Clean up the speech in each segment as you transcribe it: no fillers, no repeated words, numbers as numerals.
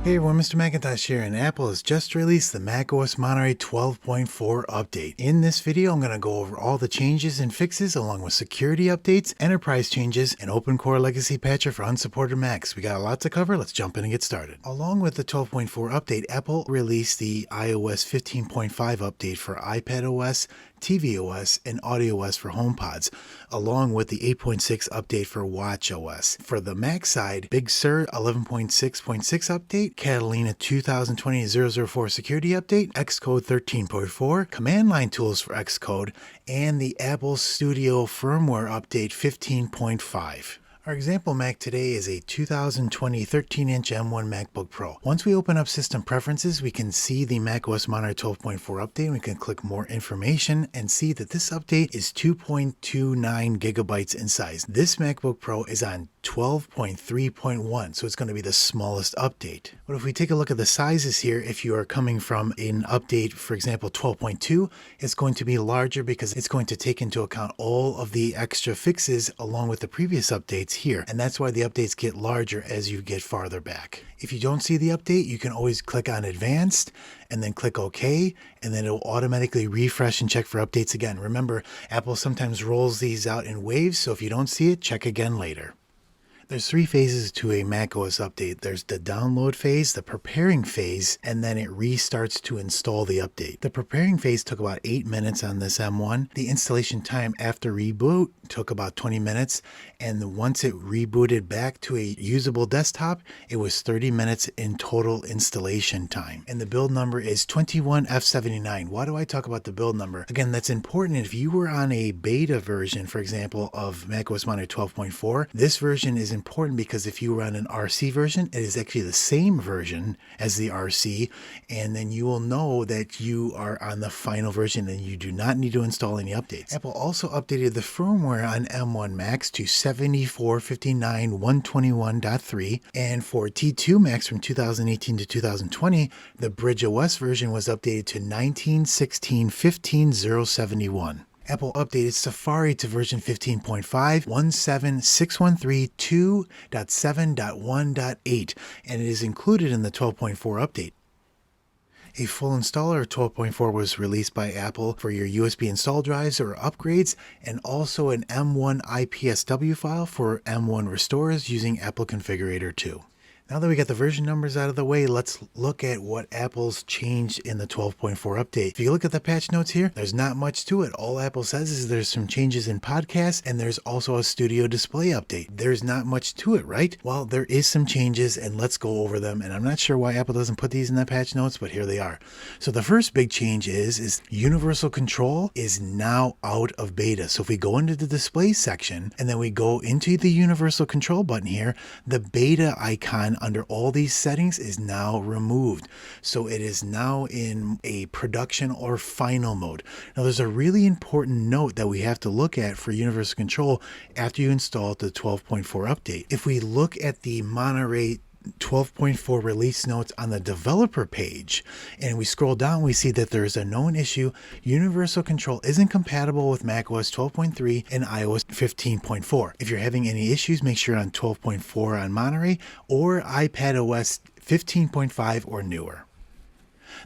Hey everyone, Mr. Macintosh here, and Apple has just released the macOS Monterey 12.4 update. In this video, I'm going to go over all the changes and fixes along with security updates, enterprise changes, and OpenCore Legacy Patcher for unsupported Macs. We got a lot to cover, let's jump in and get started. Along with the 12.4 update, Apple released the iOS 15.5 update for iPadOS, tvOS, and AudioOS for HomePods, along with the 8.6 update for watchOS. For the Mac side, Big Sur 11.6.6 update, Catalina 2020-004 security update, Xcode 13.4, command line tools for Xcode, and the Apple Studio Firmware update 15.5. Our example Mac today is a 2020 13-inch M1 MacBook Pro. Once we open up System Preferences, we can see the macOS Monterey 12.4 update. We can click More Information and see that this update is 2.29 gigabytes in size. This MacBook Pro is on 12.3.1, so it's going to be the smallest update. But if we take a look at the sizes here, if you are coming from an update, for example, 12.2, it's going to be larger because it's going to take into account all of the extra fixes along with the previous updates here. And that's why the updates get larger as you get farther back. If you don't see the update, you can always click on Advanced and then click OK, and then it will automatically refresh and check for updates again. Remember, Apple sometimes rolls these out in waves, so if you don't see it, check again later. There's three phases to a macOS update. There's the download phase, the preparing phase, and then it restarts to install the update. The preparing phase took about 8 minutes on this M1. The installation time after reboot took about 20 minutes, and once it rebooted back to a usable desktop, it was 30 minutes in total installation time. And the build number is 21F79. Why do I talk about the build number? Again, that's important. If you were on a beta version, for example, of macOS Monterey 12.4, this version is important because if you were on an RC version, it is actually the same version as the RC, and then you will know that you are on the final version and you do not need to install any updates. Apple also updated the firmware on M1 Macs to 74.59.121.3, and for T2 Macs from 2018 to 2020, the BridgeOS version was updated to 19.16.15.071. Apple updated Safari to version 15.5, 17613.2.7.1.8, and it is included in the 12.4 update. A full installer of 12.4 was released by Apple for your USB install drives or upgrades, and also an M1 IPSW file for M1 restores using Apple Configurator 2. Now that we got the version numbers out of the way, let's look at what Apple's changed in the 12.4 update. If you look at the patch notes here, there's not much to it. All Apple says is there's some changes in podcasts, and there's also a Studio Display update. There's not much to it, right? Well, there is some changes, and let's go over them. And I'm not sure why Apple doesn't put these in the patch notes, but here they are. So the first big change is Universal Control is now out of beta. So if we go into the display section, and then we go into the Universal Control button here, the beta icon under all these settings is now removed. So it is now in a production or final mode. Now there's a really important note that we have to look at for Universal Control after you install the 12.4 update. If we look at the Monterey 12.4 release notes on the developer page and we scroll down, we see that there's a known issue. Universal Control isn't compatible with macOS 12.3 and iOS 15.4. If you're having any issues, make sure on 12.4 on Monterey or iPadOS 15.5 or newer.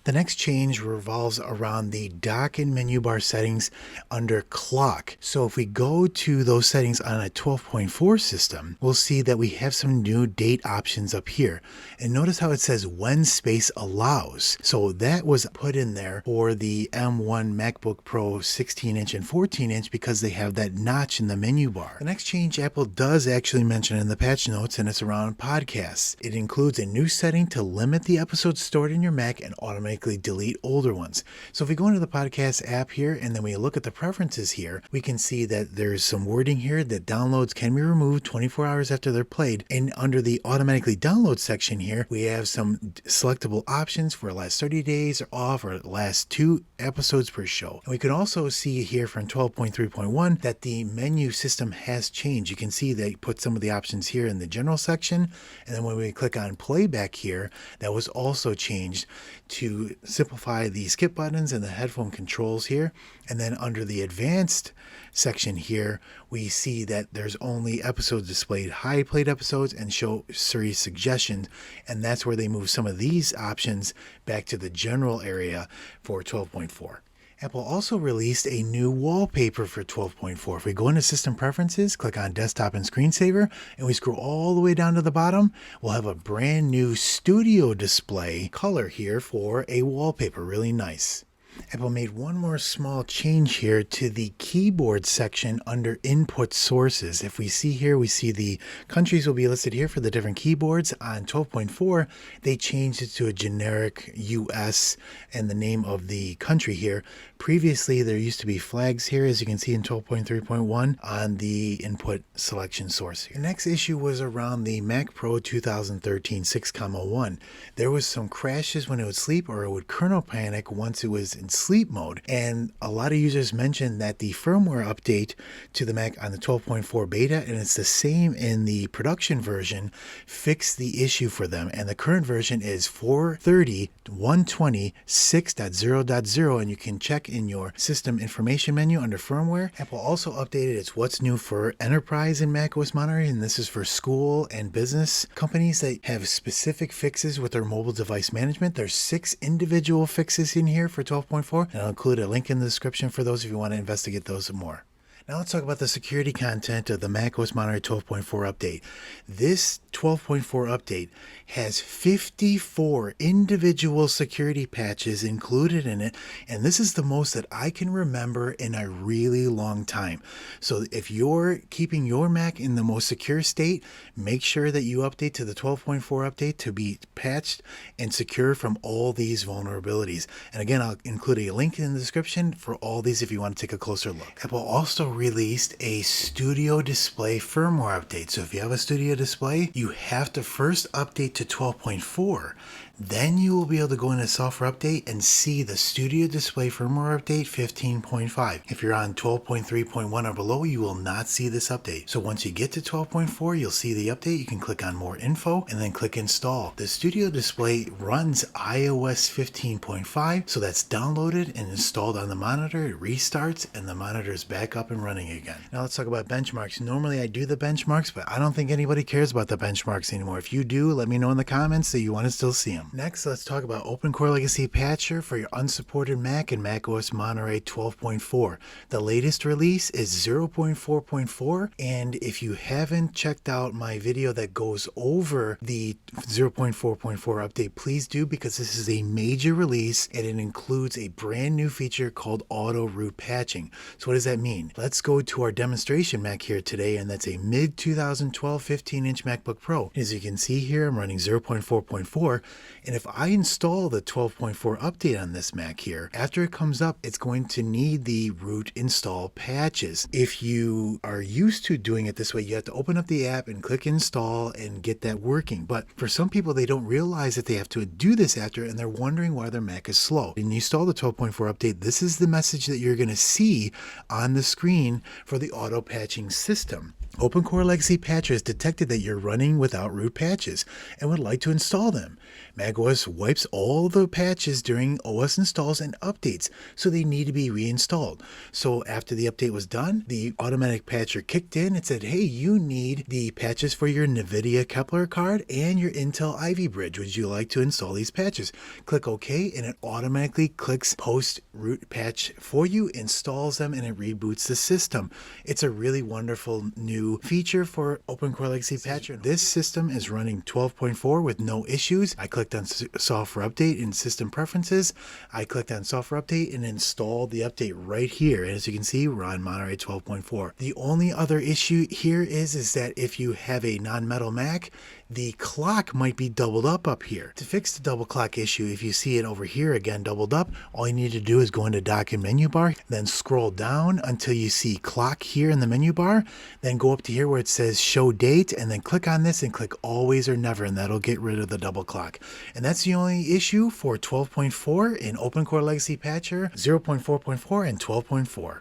The next change revolves around the dock and menu bar settings under clock. So if we go to those settings on a 12.4 system, we'll see that we have some new date options up here. And notice how it says when space allows. So that was put in there for the M1 MacBook Pro 16-inch and 14-inch because they have that notch in the menu bar. The next change Apple does actually mention in the patch notes, and it's around podcasts. It includes a new setting to limit the episodes stored in your Mac and automatically delete older ones. So if we go into the Podcast app here and then we look at the preferences here, we can see that there's some wording here that downloads can be removed 24 hours after they're played. And under the automatically download section here, we have some selectable options for last 30 days or off or last 2 episodes per show. And we can also see here from 12.3.1 that the menu system has changed. You can see they put some of the options here in the general section. And then when we click on playback here, that was also changed to to simplify the skip buttons and the headphone controls here. And then under the advanced section here, we see that there's only episodes displayed, high played episodes, and show series suggestions. And that's where they move some of these options back to the general area for 12.4. Apple also released a new wallpaper for 12.4. If we go into System Preferences, click on Desktop and Screensaver, and we scroll all the way down to the bottom, we'll have a brand new Studio Display color here for a wallpaper. Really nice. Apple made one more small change here to the keyboard section under input sources. If we see here, we see the countries will be listed here for the different keyboards. On 12.4, they changed it to a generic US and the name of the country here. Previously, there used to be flags here, as you can see in 12.3.1 on the input selection source. The next issue was around the Mac Pro 2013 6.1. There was some crashes when it would sleep, or it would kernel panic once it was in sleep mode. And a lot of users mentioned that the firmware update to the Mac on the 12.4 beta, and it's the same in the production version, fixed the issue for them. And the current version is 4.30.120.6.0.0, and you can check in your system information menu under firmware. Apple also updated its what's new for enterprise in macOS Monterey, and this is for school and business companies that have specific fixes with their mobile device management. There's 6 individual fixes in here for 12.4, and I'll include a link in the description for those if you want to investigate those more. Now let's talk about the security content of the macOS Monterey 12.4 update. This 12.4 update has 54 individual security patches included in it, and this is the most that I can remember in a really long time. So if you're keeping your Mac in the most secure state, make sure that you update to the 12.4 update to be patched and secure from all these vulnerabilities. And again, I'll include a link in the description for all these if you want to take a closer look. Apple also released a Studio Display firmware update. So if you have a Studio Display, you have to first update to 12.4. Then you will be able to go into software update and see the Studio Display firmware update 15.5. If you're on 12.3.1 or below, you will not see this update. So once you get to 12.4, you'll see the update. You can click on more info and then click install. The Studio Display runs iOS 15.5, so that's downloaded and installed on the monitor. It restarts and the monitor is back up and running again. Now let's talk about benchmarks. Normally I do the benchmarks, but I don't think anybody cares about the benchmarks anymore. If you do, let me know in the comments that you want to still see them. Next, let's talk about OpenCore Legacy Patcher for your unsupported Mac and macOS Monterey 12.4. The latest release is 0.4.4, and if you haven't checked out my video that goes over the 0.4.4 update, please do, because this is a major release and it includes a brand new feature called auto root patching. So what does that mean? Let's go to our demonstration Mac here today, and that's a mid 2012 15-inch MacBook Pro. As you can see here, I'm running 0.4.4. And if I install the 12.4 update on this Mac here, after it comes up, it's going to need the root install patches. If you are used to doing it this way, you have to open up the app and click install and get that working. But for some people, they don't realize that they have to do this after, and they're wondering why their Mac is slow. When you install the 12.4 update, this is the message that you're going to see on the screen for the auto patching system. OpenCore Legacy Patcher has detected that you're running without root patches and would like to install them. macOS wipes all the patches during OS installs and updates, so they need to be reinstalled. So after the update was done, the automatic patcher kicked in and said, hey, you need the patches for your NVIDIA Kepler card and your Intel Ivy Bridge. Would you like to install these patches? Click OK, and it automatically clicks post root patch for you, installs them, and it reboots the system. It's a really wonderful new feature for OpenCore Legacy Patcher. This system is running 12.4 with no issues. I clicked on software update in system preferences. I clicked on software update and installed the update right here. And as you can see, we're on Monterey 12.4. The only other issue here is that if you have a non-metal Mac, the clock might be doubled up here. To fix the double clock issue, if you see it over here again doubled up, all you need to do is go into dock and menu bar, then scroll down until you see clock here in the menu bar, then go up to here where it says show date, and then click on this and click always or never, and that'll get rid of the double clock. And that's the only issue for 12.4 in OpenCore Legacy Patcher, 0.4.4 and 12.4.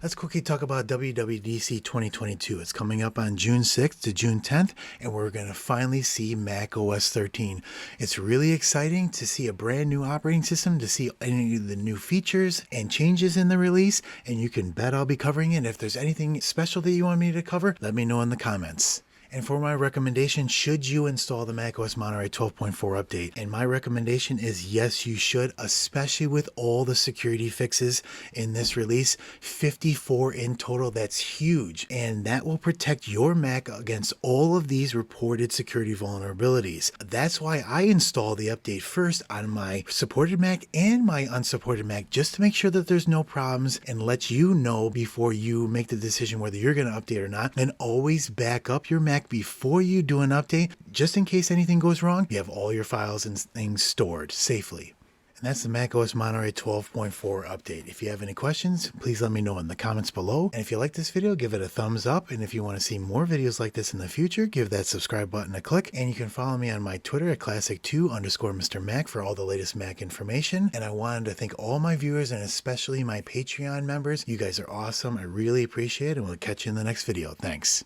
Let's quickly talk about WWDC 2022. It's coming up on June 6th to June 10th, and we're going to finally see macOS 13. It's really exciting to see a brand new operating system, to see any of the new features and changes in the release, and you can bet I'll be covering it. If there's anything special that you want me to cover, let me know in the comments. And for my recommendation, should you install the macOS Monterey 12.4 update? And my recommendation is yes, you should, especially with all the security fixes in this release. 54 in total, that's huge. And that will protect your Mac against all of these reported security vulnerabilities. That's why I install the update first on my supported Mac and my unsupported Mac, just to make sure that there's no problems and let you know before you make the decision whether you're going to update or not. And always back up your Mac before you do an update, just in case anything goes wrong. You have all your files and things stored safely. And that's the macOS Monterey 12.4 update. If you have any questions, please let me know in the comments below. And if you like this video, give it a thumbs up. And if you want to see more videos like this in the future, give that subscribe button a click. And you can follow me on my Twitter at classic2_Mr. Mac for all the latest Mac information. And I wanted to thank all my viewers and especially my Patreon members. You guys are awesome. I really appreciate it. And we'll catch you in the next video. Thanks.